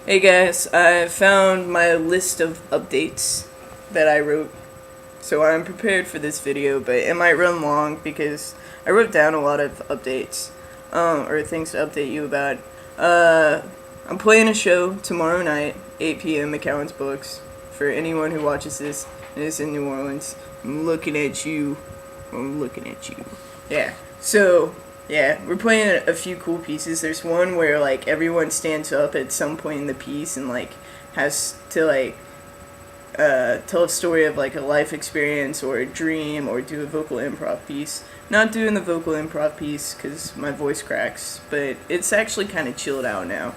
Hey guys, I found my list of updates that I wrote, so I'm prepared for this video, but it might run long because I wrote down a lot of updates, or things to update you about. I'm playing a show tomorrow night, 8 p.m. McCowan's Books, for anyone who watches this and is in New Orleans. I'm looking at you. I'm looking at you. Yeah, so yeah, we're playing a few cool pieces. There's one where like everyone stands up at some point in the piece and like has to like tell a story of like a life experience or a dream or do a vocal improv piece. Not doing the vocal improv piece because my voice cracks, but it's actually kind of chilled out now.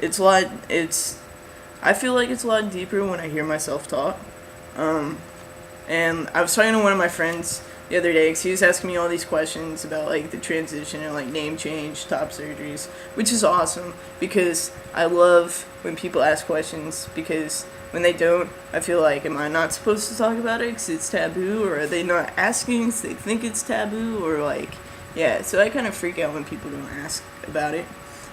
It's a lot. I feel like it's a lot deeper when I hear myself talk. And I was talking to one of my friends the other day because he was asking me all these questions about like the transition and like name change, top surgeries, which is awesome because I love when people ask questions because when they don't, I feel like, am I not supposed to talk about it because it's taboo, or are they not asking because they think it's taboo, or like, yeah, so I kind of freak out when people don't ask about it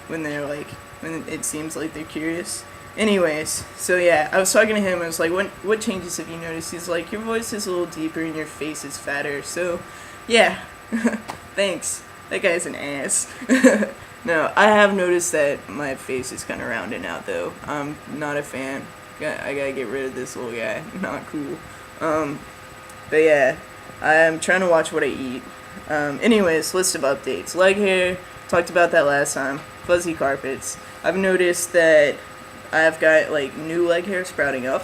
when they're like, when it seems like they're curious. Anyways, so yeah, I was talking to him. I was like, "What changes have you noticed?" He's like, "Your voice is a little deeper and your face is fatter." So, yeah, thanks. That guy's an ass. No, I have noticed that my face is kind of rounding out though. I'm not a fan. I gotta get rid of this little guy. Not cool. But yeah, I'm trying to watch what I eat. Anyways, list of updates. Leg hair. Talked about that last time. Fuzzy carpets. I've noticed that I've got like new leg hair sprouting up,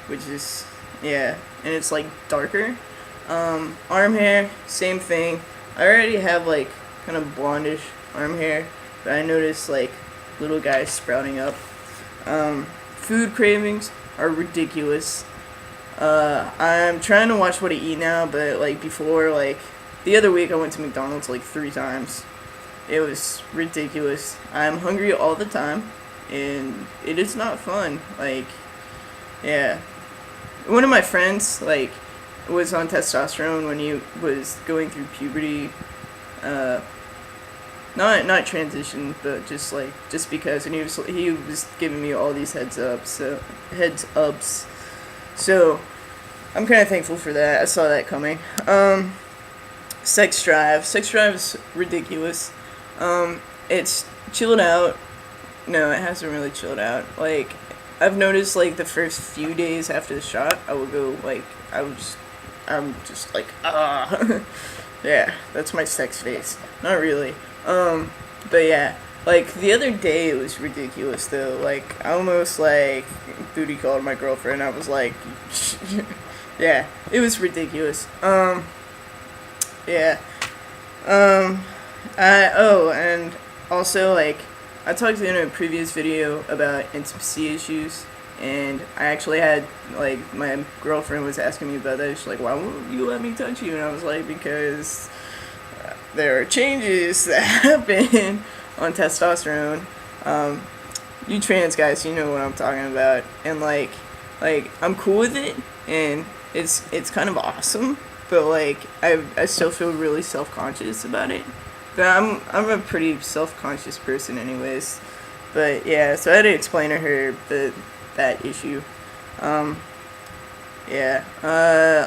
which is, yeah, and it's like darker. Arm hair, same thing. I already have like kind of blondish arm hair, but I noticed like little guys sprouting up. Food cravings are ridiculous. I'm trying to watch what I eat now, but like before, like the other week I went to McDonald's like 3 times. It was ridiculous. I'm hungry all the time, and it is not fun. Like, yeah. One of my friends, like, was on testosterone when he was going through puberty. Not transition, but just because, and he was giving me all these heads ups. So I'm kind of thankful for that. I saw that coming. Sex drive is ridiculous. It's chilled out. No, it hasn't really chilled out. Like, I've noticed, like, the first few days after the shot, I will go, like, I'm just like, ah. Yeah, that's my sex face. Not really. But yeah, like, the other day it was ridiculous, though. Like, I almost, like, booty called my girlfriend. I was like, yeah, it was ridiculous. Yeah. And also, like, I talked in a previous video about intimacy issues, and I actually had, like, my girlfriend was asking me about that. She's like, why won't you let me touch you? And I was like, because there are changes that happen on testosterone. You trans guys, you know what I'm talking about. And, like, I'm cool with it, and it's kind of awesome, but, like, I still feel really self-conscious about it. But I'm a pretty self-conscious person anyways. But yeah, so I had to explain to her that issue. Yeah.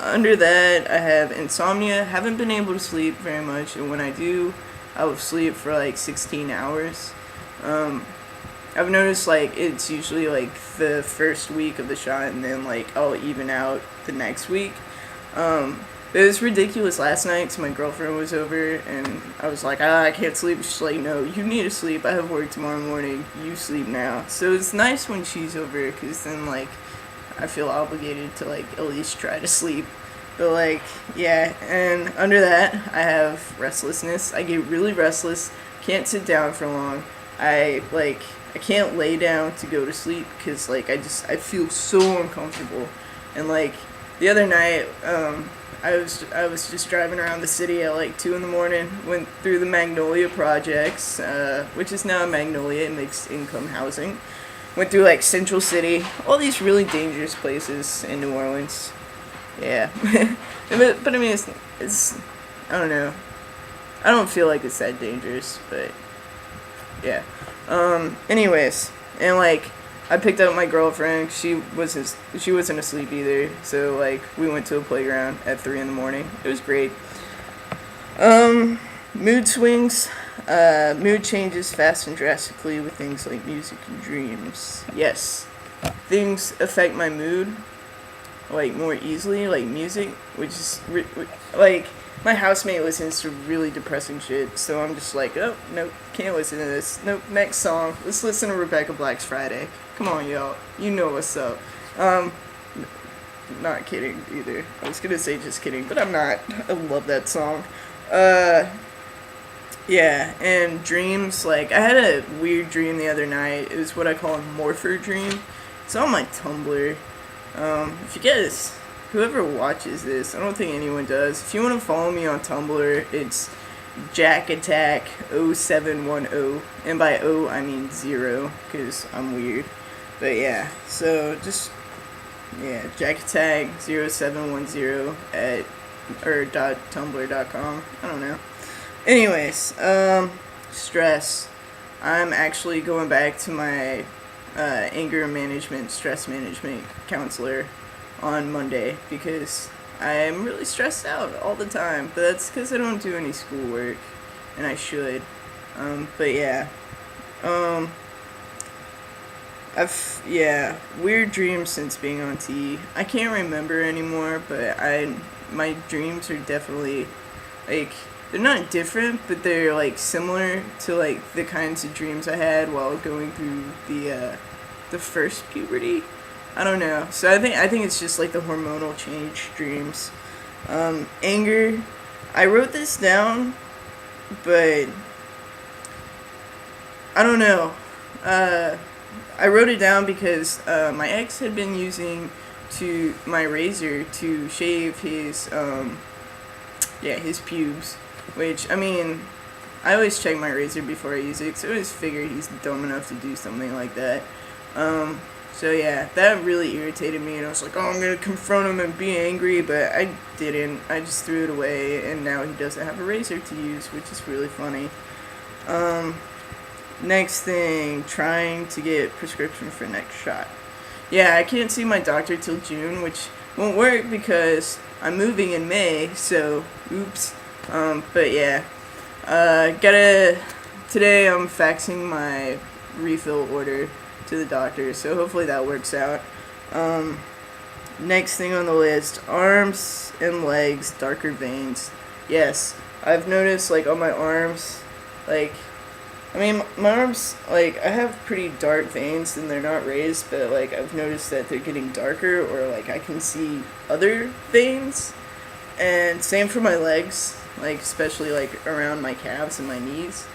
Under that, I have insomnia. Haven't been able to sleep very much, and when I do, I will sleep for like 16 hours. I've noticed like it's usually like the first week of the shot, and then like I'll even out the next week. It was ridiculous last night because my girlfriend was over, and I was like, I can't sleep. She's like, no, you need to sleep. I have work tomorrow morning. You sleep now. So it's nice when she's over because then, like, I feel obligated to, like, at least try to sleep. But, like, yeah, and under that, I have restlessness. I get really restless. Can't sit down for long. I can't lay down to go to sleep because, like, I feel so uncomfortable. And, like, the other night, I was just driving around the city at like 2 in the morning, went through the Magnolia projects, which is now Magnolia, it makes income housing. Went through like Central City, all these really dangerous places in New Orleans. Yeah. but I mean, it's, I don't know. I don't feel like it's that dangerous, but yeah. Anyways, And like, I picked up my girlfriend. She wasn't asleep either. So like, we went to a playground at 3 in the morning. It was great. Mood swings. Mood changes fast and drastically with things like music and dreams. Yes, things affect my mood like more easily, like music, which is like my housemate listens to really depressing shit, so I'm just like, oh nope, can't listen to this. Nope, next song. Let's listen to Rebecca Black's Friday. Come on, y'all, you know what's up. Not kidding either. I was gonna say just kidding, but I'm not. I love that song. Yeah, and dreams, like, I had a weird dream the other night. It was what I call a morpher dream. It's on my Tumblr. If you guys, whoever watches this, I don't think anyone does. If you want to follow me on Tumblr, it's jackattack0710. And by O, I mean 0, because I'm weird. But yeah, so just, yeah, jackattack0710 at, or .tumblr.com. I don't know. Anyways, stress. I'm actually going back to my anger management, stress management counselor on Monday because I'm really stressed out all the time. But that's because I don't do any schoolwork, and I should. But yeah, weird dreams since being on T. I can't remember anymore, but my dreams are definitely like, they're not different, but they're like similar to like the kinds of dreams I had while going through the first puberty. I don't know. So I think it's just like the hormonal change dreams. Anger. I wrote this down, but I don't know. I wrote it down because my ex had been using my razor to shave his his pubes. Which, I mean, I always check my razor before I use it, so I always figure he's dumb enough to do something like that. So yeah, that really irritated me, and I was like, oh, I'm gonna confront him and be angry, but I didn't. I just threw it away, and now he doesn't have a razor to use, which is really funny. Next thing, trying to get prescription for next shot. Yeah, I can't see my doctor till June, which won't work because I'm moving in May, so oops. But yeah, today I'm faxing my refill order to the doctor, so hopefully that works out. Next thing on the list, arms and legs, darker veins. Yes, I've noticed, like, on my arms, like, I mean, my arms, like, I have pretty dark veins and they're not raised, but, like, I've noticed that they're getting darker, or, like, I can see other veins. And same for my legs, like, especially, like, around my calves and my knees.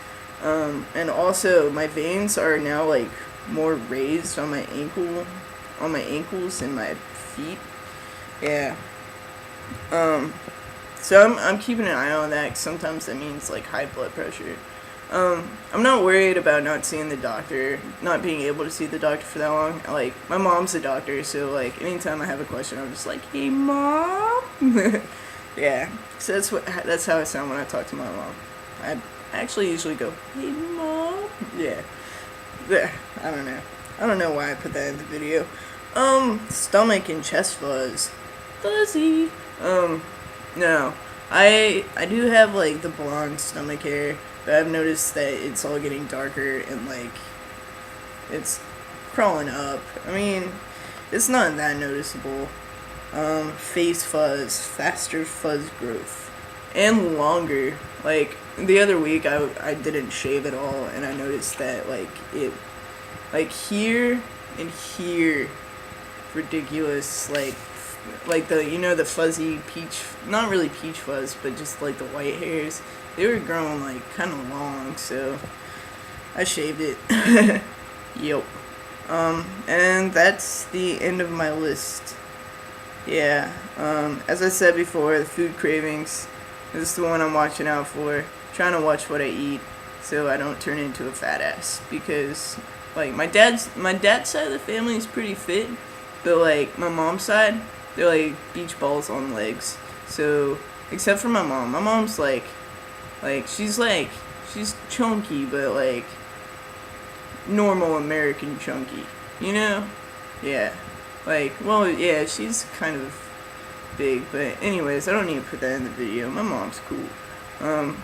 And also, my veins are now, like, more raised on my ankles and my feet. Yeah. So I'm keeping an eye on that, 'cause sometimes that means, like, high blood pressure. I'm not worried about not seeing the doctor, not being able to see the doctor for that long. Like, my mom's a doctor, so, like, anytime I have a question, I'm just like, hey, Mom? Yeah, so that's how I sound when I talk to my mom. I actually usually go, hey, Mom? Yeah. I don't know. I don't know why I put that in the video. Stomach and chest fuzz. Fuzzy. No. I do have, like, the blonde stomach hair, but I've noticed that it's all getting darker and, like, it's crawling up. I mean, it's not that noticeable. Face fuzz, faster fuzz growth, and longer. Like, the other week I didn't shave at all, and I noticed that, like, it, like, here and here, ridiculous, like the, you know, the fuzzy peach, not really peach fuzz, but just, like, the white hairs, they were growing, like, kind of long, so I shaved it. Yep. And that's the end of my list. Yeah, as I said before, the food cravings, this is the one I'm watching out for. Trying to watch what I eat so I don't turn into a fat ass, because, like, my dad's side of the family is pretty fit, but, like, my mom's side, they're like beach balls on legs. So, except for my mom's like she's chunky, but, like, normal American chunky, you know? Yeah. Like, well, yeah, she's kind of big, but anyways, I don't need to put that in the video. My mom's cool.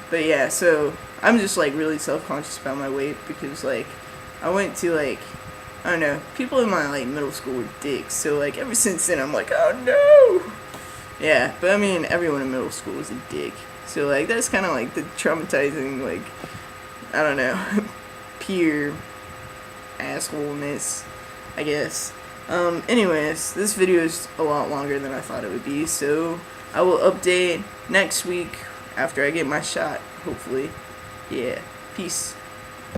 But yeah, so I'm just like really self-conscious about my weight because like I went to like, I don't know, people in my like middle school were dicks, so like ever since then I'm like, oh no. Yeah, but I mean everyone in middle school was a dick, so like that's kind of like the traumatizing, like, I don't know, peer assholeness, I guess. Anyways, this video is a lot longer than I thought it would be, so I will update next week after I get my shot, hopefully. Yeah, peace.